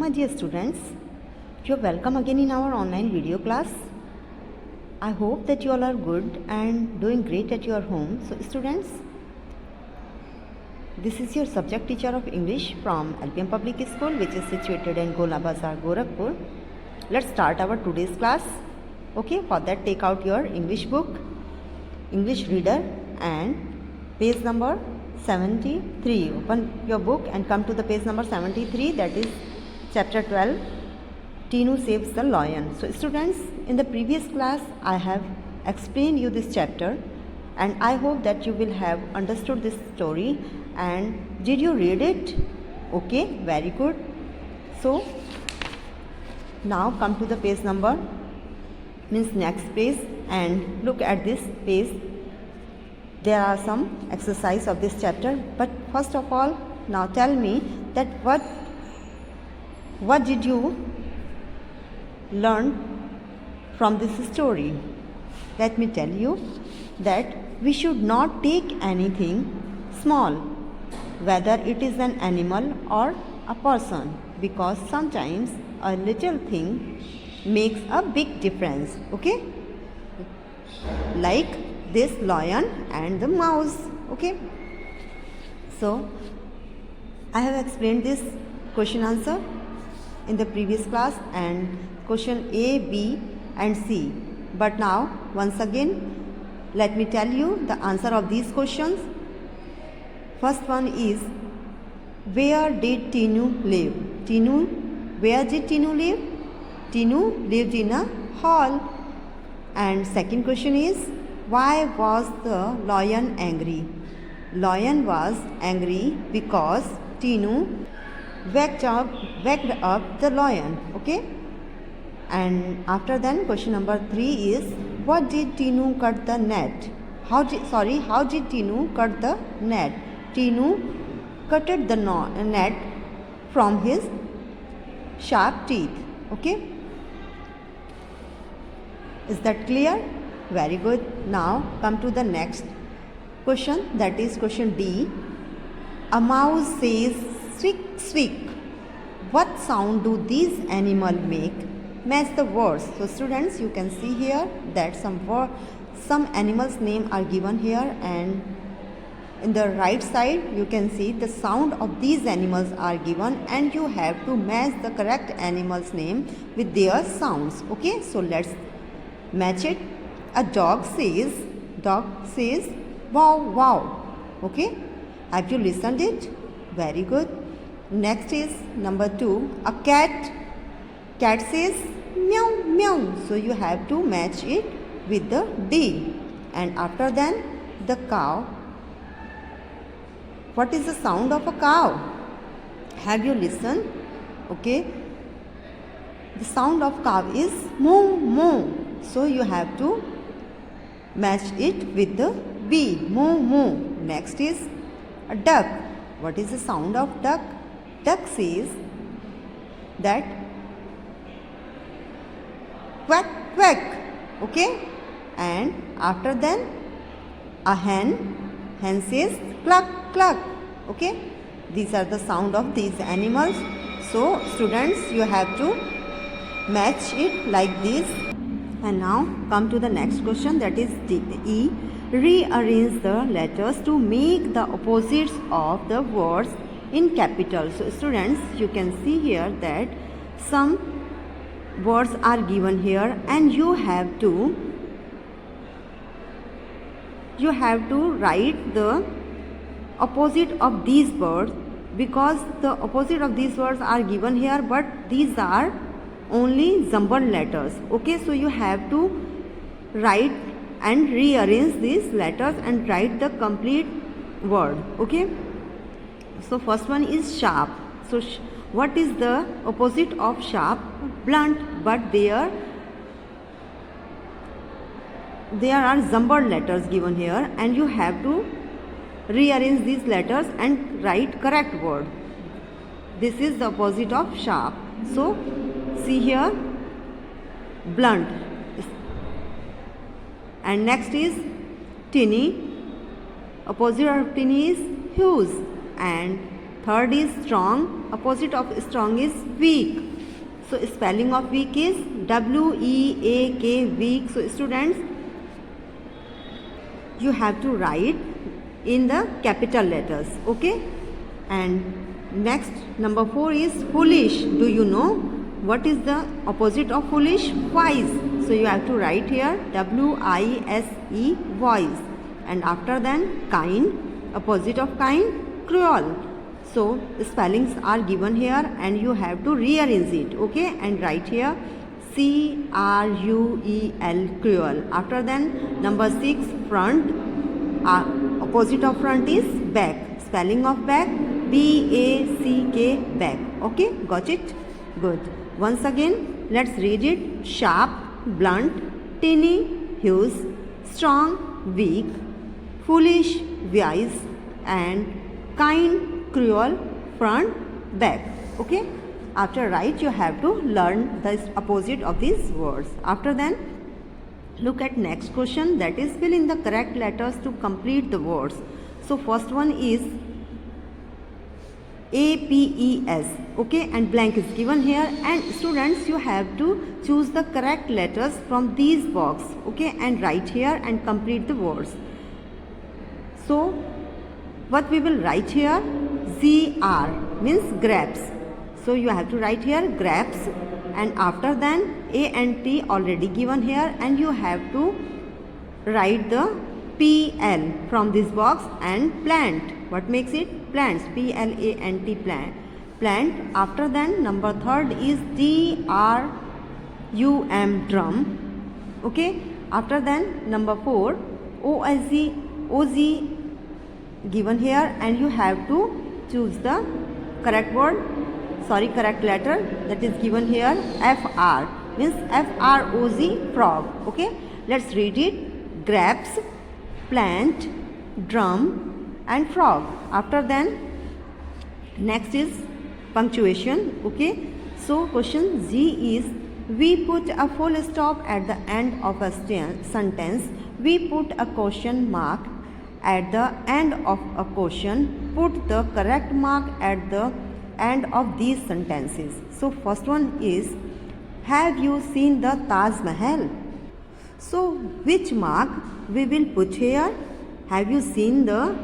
my dear students. You're welcome again in our online video class. I hope that you all are good and doing great at your home. So students, this is your subject teacher of English from LPM Public School, which is situated in Gola Bazaar, Gorakhpur. Let's start our today's class. Okay, for that take out your English book, English reader and page number 73. Open your book and come to the page number 73, that is chapter 12, Tinu Saves the Lion. So students, in the previous class I have explained you this chapter and I hope that you will have understood this story. And did you read it? Okay, very good. So now come to the page number, means next page, and look at this page. There are some exercise of this chapter, but first of all, now tell me that what did you learn from this story? Let me tell you that we should not take anything small, whether it is an animal or a person, because sometimes a little thing makes a big difference. Okay, like this lion and the mouse. Okay, so I have explained this question answer in the previous class and question A, B and C, but now once again let me tell you the answer of these questions. First one is, where did Tinu live? Where did Tinu live? Tinu lived in a hall. And second question is, why was the lion angry? Lion was angry because Tinu waked up the lion. Okay, and after then question number 3 is, what did Tinu cut the net? How did Tinu cut the net? Tinu cutted the net from his sharp teeth. Okay, is that clear? Very good. Now come to the next question, that is question D. A mouse says squeak squeak. What sound do these animals make? Match the words. So students, you can see here that some animals' name are given here, and in the right side you can see the sound of these animals are given, and you have to match the correct animal's name with their sounds. Okay, so let's match it. A dog says wow wow. Okay, have you listened it? Very good. Next is number 2. A cat says meow meow. So you have to match it with the D. And after then the cow. What is the sound of a cow? Have you listened? Okay, the sound of cow is moo moo. So you have to match it with the B, moo moo. Next is a duck. What is the sound of duck? Duck says that quack quack. Okay, and after then a hen says cluck cluck. Okay, these are the sound of these animals. So students, you have to match it like this. And now come to the next question, that is E. Rearrange the letters to make the opposites of the words in capital. So students, you can see here that some words are given here, and you have to write the opposite of these words, because the opposite of these words are given here, but these are only jumbled letters. Okay, so you have to write and rearrange these letters and write the complete word. Okay, so first one is sharp. So what is the opposite of sharp? Blunt, but there are jumbled letters given here, and you have to rearrange these letters and write correct word. This is the opposite of sharp. So see here, blunt. And next is tinny. Opposite of tinny is huge. And Third is strong. Opposite of strong is weak. So spelling of weak is W-E-A-K, weak. So students, you have to write in the capital letters, okay? And next, number 4 is foolish. Do you know what is the opposite of foolish? Wise. So you have to write here W-I-S-E, wise. And after then, kind. Opposite of kind, cruel. So the spellings are given here and you have to rearrange it, okay? And write here C-R-U-E-L, cruel. After then, number 6, front. Opposite of front is back. Spelling of back, B-A-C-K, back. Okay, got it? Good. Once again, let's read it. Sharp, blunt, tinny, huge, strong, weak, foolish, wise, and kind, cruel, front, back. Okay? After right, you have to learn the opposite of these words. After then, look at next question, that is fill in the correct letters to complete the words. So first one is A-P-E-S, okay, and blank is given here, and students, you have to choose the correct letters from these box, okay, and write here and complete the words. So what we will write here, Z-R means grapes. So you have to write here grapes, and after then A and T already given here, and you have to write the P-L from this box, and plant. What makes it? Plants. P-L-A-N-T, plant. Plant. After then, number 3rd is D-R-U-M, drum. Okay. After then, number 4, O-Z given here, and you have to choose the correct letter that is given here. F-R means F-R-O-Z, frog. Okay. Let's read it. Grapes, plant, drum, and frog. After then, next is punctuation. Okay. So question G is, we put a full stop at the end of a sentence. We put a question mark at the end of a question. Put the correct mark at the end of these sentences. So first one is, have you seen the Taj Mahal? So which mark we will put here? Have you seen the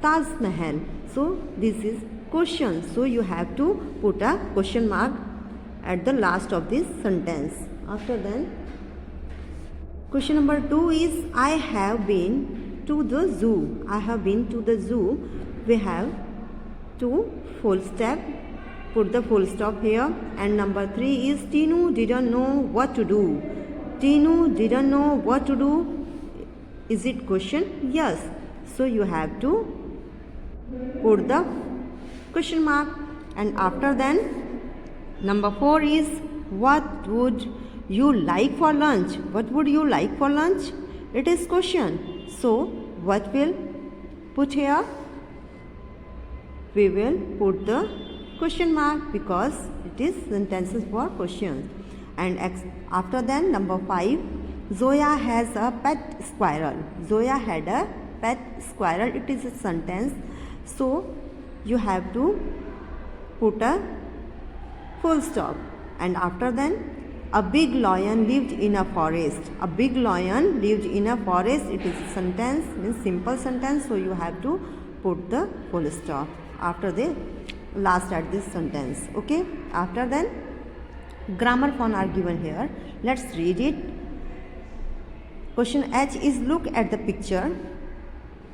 Taj Mahal? So this is question. So you have to put a question mark at the last of this sentence. After then, question number 2 is, I have been to the zoo. I have been to the zoo. We have to full stop. Put the full stop here. And number 3 is, Tinu didn't know what to do. Tinu didn't know what to do. Is it question? Yes. So you have to put the question mark. And after then, number 4 is, what would you like for lunch? What would you like for lunch? It is question. So what will put here? We will put the question mark because it is sentences for questions. And after then, number 5, Zoya has a pet squirrel. Zoya had a pet squirrel. It is a sentence. So you have to put a full stop. And after then, a big lion lived in a forest. A big lion lived in a forest. It is a sentence, means simple sentence. So you have to put the full stop after the last at this sentence. Okay. After then, grammar font are given here. Let's read it. Question H is, look at the picture.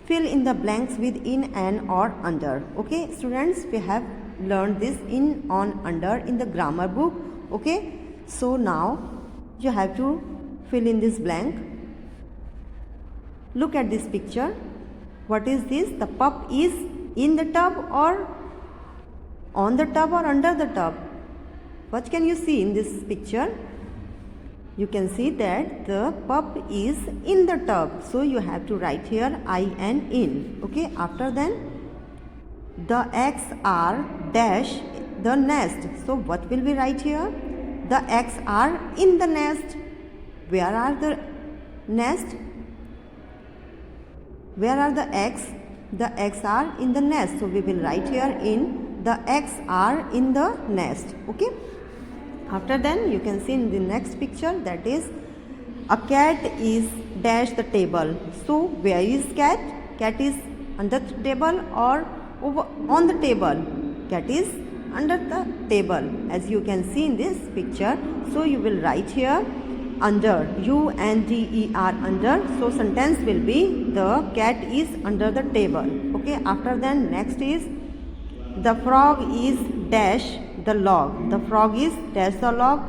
Fill in the blanks with in, and, or, under. Okay, students, we have learned this in, on, under in the grammar book. Okay, so now you have to fill in this blank. Look at this picture. What is this? The pup is in the tub, or on the tub, or under the tub? What can you see in this picture? You can see that the pup is in the tub. So you have to write here I and in. Okay. After then, the eggs are dash the nest. So what will we write here? The eggs are in the nest. Where are the nest? Where are the eggs? The eggs are in the nest. So we will write here in the eggs are in the nest. Okay. After then you can see in the next picture, that is a cat is dash the table. So where is cat? Cat is under the table or over on the table? Cat is under the table, as you can see in this picture. So you will write here under, U-N-D-E-R, under. So sentence will be the cat is under the table. Okay. After then next is the frog is dash the log. The frog is dash the log.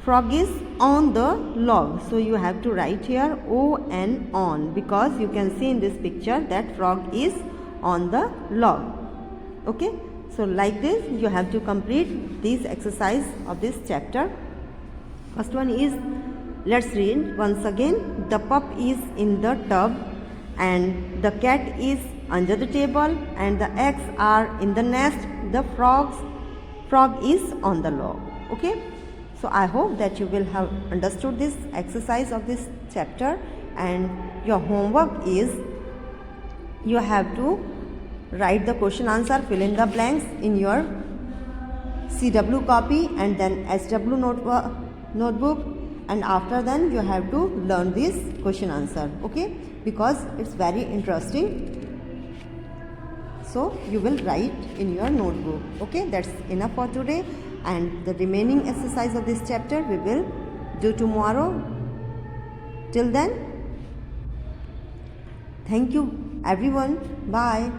Frog is on the log. So you have to write here O-N, on, because you can see in this picture that frog is on the log. Okay. So like this you have to complete this exercise of this chapter. First one is, let's read once again. The pup is in the tub and the cat is under the table and the eggs are in the nest. The frog is on the log. Okay. So I hope that you will have understood this exercise of this chapter, and your homework is you have to write the question answer, fill in the blanks in your CW copy and then SW notebook, and after then you have to learn this question answer. Okay, because it's very interesting. So you will write in your notebook. Okay, that's enough for today, and the remaining exercise of this chapter we will do tomorrow. Till then, thank you everyone. Bye.